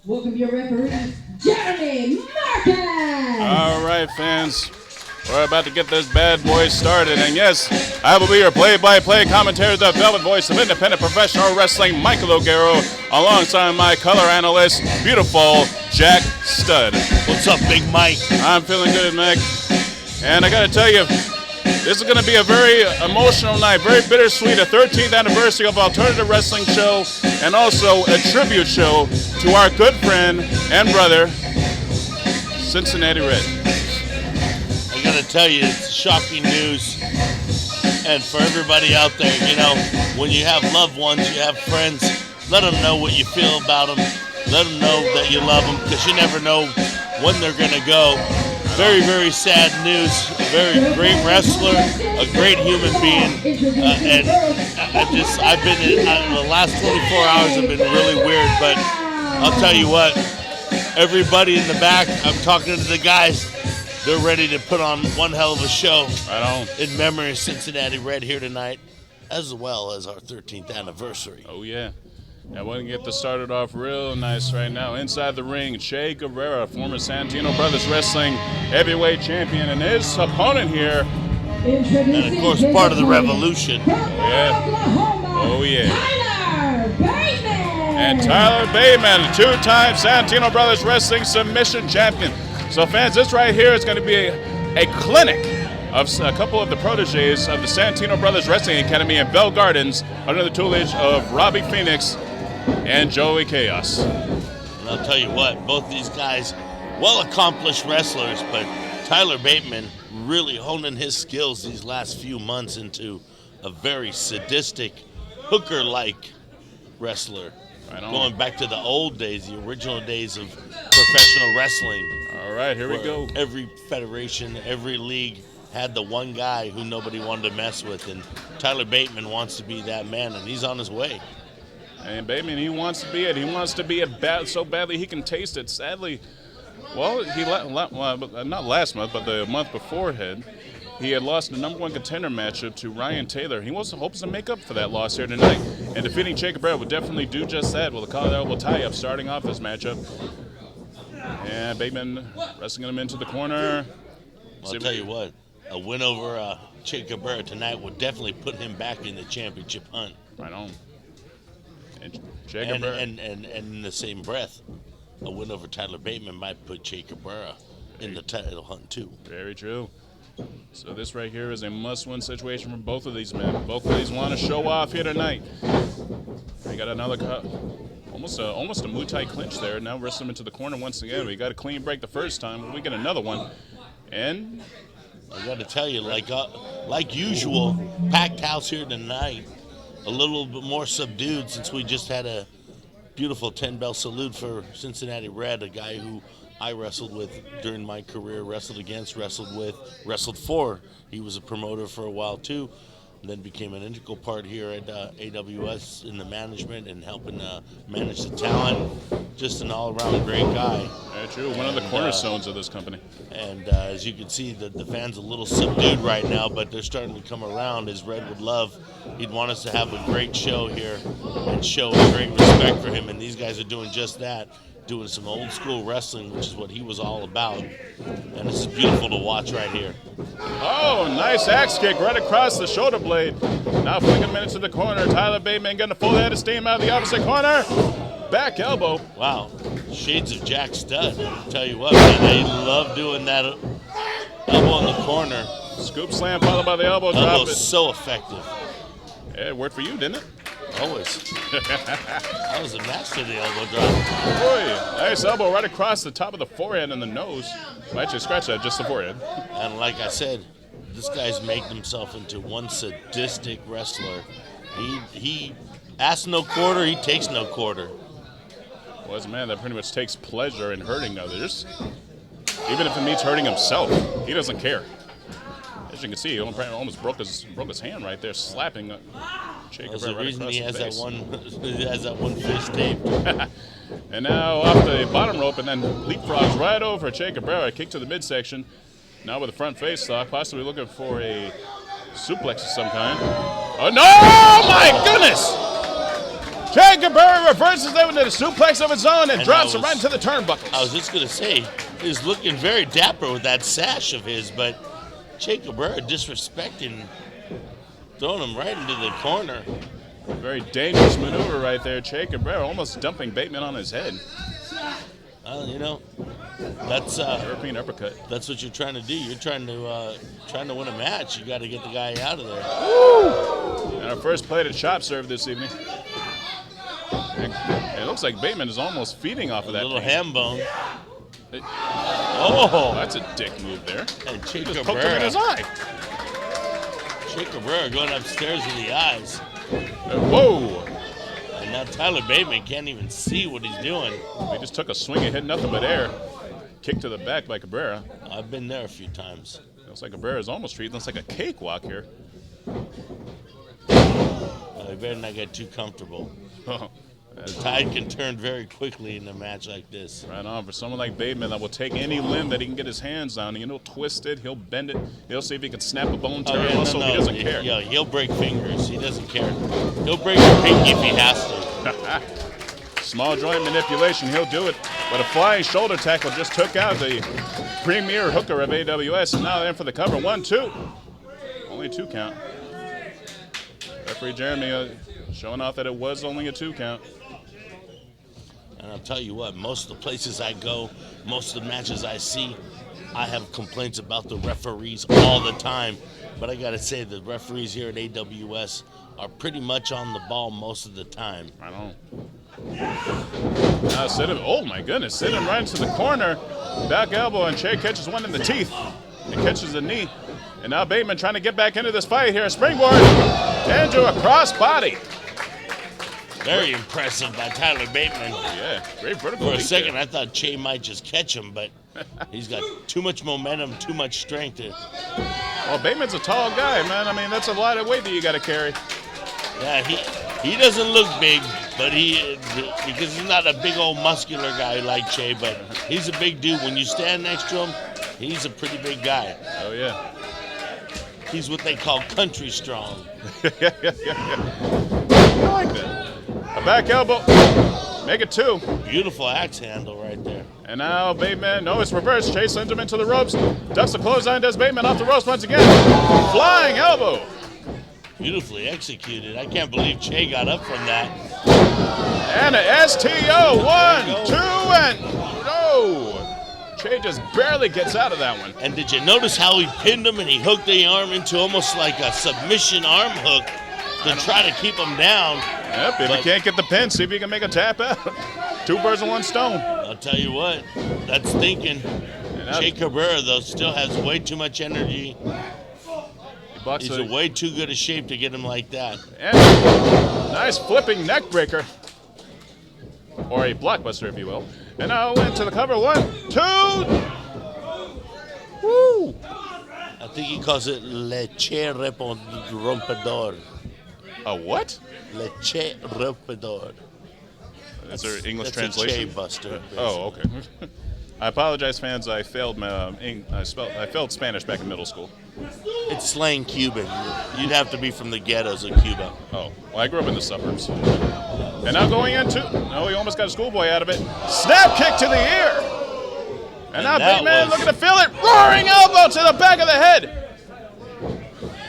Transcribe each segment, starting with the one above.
Welcome your referees, Jeremy Marquez. All right, fans. We're about to get this bad boy started. And yes, I will be your play-by-play commentator, the velvet voice of independent professional wrestling, Michael O'Garo, alongside my color analyst, beautiful Jack Stud. What's up, Big Mike? I'm feeling good, Mike. And I got to tell you, this is going to be a very emotional night, very bittersweet, a 13th anniversary of Alternative Wrestling Show, and also a tribute show to our good friend and brother, Cincinnati Red. I gotta tell you, it's shocking news. And for everybody out there, you know, when you have loved ones, you have friends, let them know what you feel about them. Let them know that you love them, because you never know when they're gonna go. Very, very sad news. A very great wrestler, a great human being, and I've been in the last 24 hours have been really weird. But I'll tell you what, everybody in the back, I'm talking to the guys. They're ready to put on one hell of a show. Right on. In memory of Cincinnati Red here tonight, as well as our 13th anniversary. Oh, yeah. Now, we're going to get this started off real nice right now. Inside the ring, Cabrera, former Santino Brothers Wrestling heavyweight champion, and his opponent here. And, of course, part of the revolution. Oh, yeah. Oh, yeah. Tyler Bateman. And Tyler Bateman, two-time Santino Brothers Wrestling submission champion. So, fans, this right here is going to be a clinic of a couple of the proteges of the Santino Brothers Wrestling Academy in Bell Gardens under the tutelage of Robbie Phoenix and Joey Chaos. And I'll tell you what, both these guys, well-accomplished wrestlers, but Tyler Bateman really honing his skills these last few months into a very sadistic, hooker-like wrestler. Right on. Going back to the old days, the original days of professional wrestling. All right, here we go. Every federation, every league had the one guy who nobody wanted to mess with, and Tyler Bateman wants to be that man, and he's on his way. And Bateman, he wants to be it. He wants to be it so badly he can taste it. Sadly, well, not last month, but the month beforehand, he had lost the number one contender matchup to Ryan Taylor. He was hoping to make up for that loss here tonight, and defeating Cabrera would definitely do just that with a collar elbow tie-up starting off this matchup. And Bateman wrestling him into the corner. Well, I'll tell you what, a win over Cabrera tonight would definitely put him back in the championship hunt. Right on. And And in the same breath, a win over Tyler Bateman might put Cabrera in the title hunt too. Very true. So this right here is a must-win situation for both of these men. Both of these want to show off here tonight. We got another almost a Muay Thai clinch there. Now wrestle him into the corner once again. We got a clean break the first time. We get another one. And I got to tell you, like usual, packed house here tonight. A little bit more subdued since we just had a beautiful 10-bell salute for Cincinnati Red, a guy who I wrestled with during my career, wrestled against, wrestled with, wrestled for. He was a promoter for a while too, and then became an integral part here at AWS in the management and helping manage the talent. Just an all-around great guy. Yeah, true. One of the cornerstones of this company. And as you can see, the fans a little subdued right now, but they're starting to come around, as Red would love. He'd want us to have a great show here and show great respect for him, and these guys are doing just that, doing some old school wrestling, which is what he was all about. And this is beautiful to watch right here. Oh, nice axe kick right across the shoulder blade. Now flicking him into the corner. Tyler Bateman getting a full head of steam out of the opposite corner. Back elbow. Wow, shades of Jack Stud. I'll tell you what, man, they love doing that elbow in the corner. Scoop slam followed by the elbow drop. Elbow's so effective. Yeah, it worked for you, didn't it? Always. I was a master of the elbow drop. Boy, nice elbow right across the top of the forehead and the nose. Well, actually, scratch that, just the forehead. And like I said, this guy's made himself into one sadistic wrestler. He asks no quarter, he takes no quarter. Well, as a man that pretty much takes pleasure in hurting others, even if it means hurting himself, he doesn't care. As you can see, he almost broke his hand right there, slapping There's the reason he has that one fist taped. And now off the bottom rope and then leapfrogs right over Cabrera, kick to the midsection. Now with a front face lock, possibly looking for a suplex of some kind. Oh no! My goodness! Jay Cabrera reverses them into the suplex of his own and drops him right into the I turnbuckles. was just going to say, he's looking very dapper with that sash of his, but Jay Cabrera disrespecting, throwing him right into the corner. Very dangerous maneuver right there. Jay Cabrera almost dumping Bateman on his head. Well, you know, that's European uppercut. that's what you're trying to do. You're trying to win a match. You got to get the guy out of there. And our first plate of chop serve this evening. It looks like Bateman is almost feeding off of that Little pain. ham bone. Oh, that's a dick move there. And Jay He just poked him in his Cabrera. eye. Jay Cabrera going upstairs with the eyes. Whoa. And now Tyler Bateman can't even see what he's doing. He just took a swing and hit nothing but air. Kick to the back by Cabrera. I've been there a few times. Looks like Cabrera's almost treating this like a cakewalk here. You better not get too comfortable. The tide can turn very quickly in a match like this. Right on. For someone like Bateman that will take any limb that he can get his hands on, and he'll twist it, he'll bend it, he'll see if he can snap a bone, tear a muscle. He doesn't care. Yeah, he'll break fingers. He doesn't care. He'll break your pinky if he has to. Small joint manipulation, he'll do it. But a flying shoulder tackle just took out the premier hooker of AWS. And now in for the cover. 1-2. Only 2 count. Referee Jeremy showing off that it was only a 2 count. And I'll tell you what, most of the places I go, most of the matches I see, I have complaints about the referees all the time. But I got to say, the referees here at AWS are pretty much on the ball most of the time. I don't. Now sit him. Oh my goodness! Sit him right into the corner. Back elbow, and Che catches one in the teeth. And catches the knee. And now Bateman trying to get back into this fight here. Springboard into a crossbody. Very impressive by Tyler Bateman. Yeah, great vertical. For a leap second, there. I thought Che might just catch him, but he's got too much momentum, too much strength. Well, Bateman's a tall guy, man. I mean, that's a lot of weight that you got to carry. Yeah, he doesn't look big, but because he's not a big old muscular guy like Che, but he's a big dude. When you stand next to him, he's a pretty big guy. Oh yeah. He's what they call country strong. I like that. A back elbow. Make it 2. Beautiful axe handle right there. And now Bateman, no, it's reversed. Chase sends him into the ropes. Ducks the clothesline, does Bateman off the ropes once again. Flying elbow. Beautifully executed. I can't believe Che got up from that. And a STO. 1, 2, and no. Che just barely gets out of that one. And did you notice how he pinned him and he hooked the arm into almost like a submission arm hook to try to keep him down? Yep, if you can't get the pin, see if you can make a tap out. 2 birds with 1 stone. I'll tell you what, that's thinking. Che Cabrera, though, still has way too much energy. He's in way too good a shape to get him like that. And nice flipping neck breaker. Or a blockbuster, if you will. And now into the cover. 1, 2. Woo! I think he calls it Leche Rompedor. A what? Leche Rompedor. Is there English That's translation? a Che buster. Oh, okay. I apologize, fans. I failed Spanish back in middle school. It's slang Cuban. You'd have to be from the ghettos of Cuba. Oh, well, I grew up in the suburbs. And now going into, no, he almost got a schoolboy out of it. Snap kick to the ear. And now Bateman looking to feel it. Roaring elbow to the back of the head.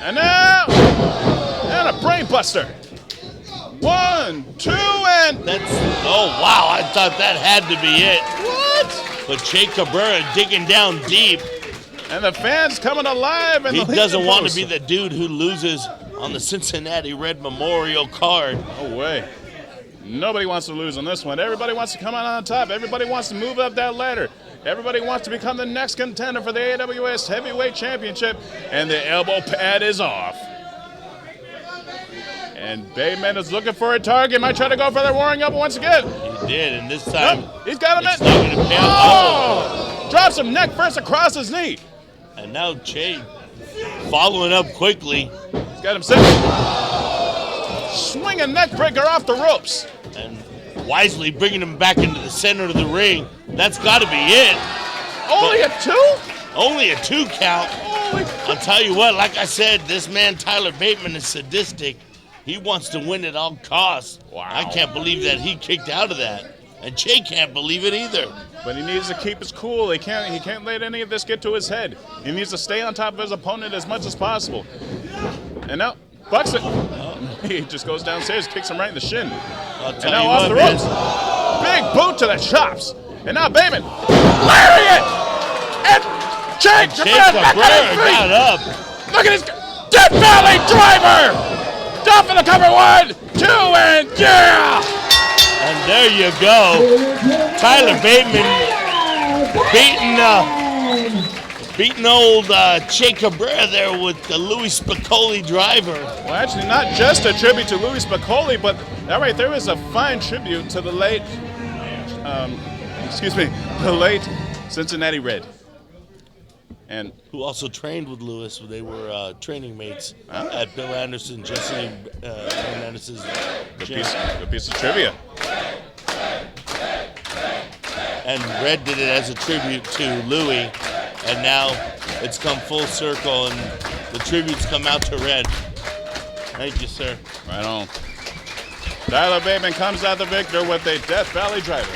And now, and a brain buster. 1, 2, and oh wow! I thought that had to be it. What? But Che Cabrera digging down deep. And the fans coming alive. And he doesn't want to be the dude who loses on the Cincinnati Red Memorial card. No way. Nobody wants to lose on this one. Everybody wants to come out on top. Everybody wants to move up that ladder. Everybody wants to become the next contender for the AWS Heavyweight Championship. And the elbow pad is off. And Bateman is looking for a target. Might try to go for the roaring elbow once again. He did, and this time he's got him. It's not going to pay off. Oh! Drops him neck first across his knee. And now Che following up quickly. He's got him sitting. Swing a neck breaker off the ropes. And wisely bringing him back into the center of the ring. That's got to be it. Only a 2? Only a 2 count. I'll tell you what, like I said, this man Tyler Bateman is sadistic. He wants to win at all costs. Wow. I can't believe that he kicked out of that. And Jay can't believe it either. But he needs to keep his cool. He can't let any of this get to his head. He needs to stay on top of his opponent as much as possible. And now, bucks it. He just goes downstairs, kicks him right in the shin. I'll And tell now you off what, the man. ropes. Big boot to the chops. And now Bateman. Lariat! And Jay Cabrera got up. Look at his dead valley driver! Down for the cover, 1, 2, and yeah! And there you go. Tyler Bateman beating old Jay Cabrera there with the Louis Spicolli driver. Well, actually, not just a tribute to Louis Spicolli, but that right there is a fine tribute to the late, the late Cincinnati Red. And who also trained with Louis. They were training mates at Bill Anderson, Jesse Anderson's gym. Good piece of trivia. And Red did it as a tribute to Louis, and now it's come full circle, and the tributes come out to Red. Thank you, sir. Right on. Tyler Bateman comes out the victor with a Death Valley driver.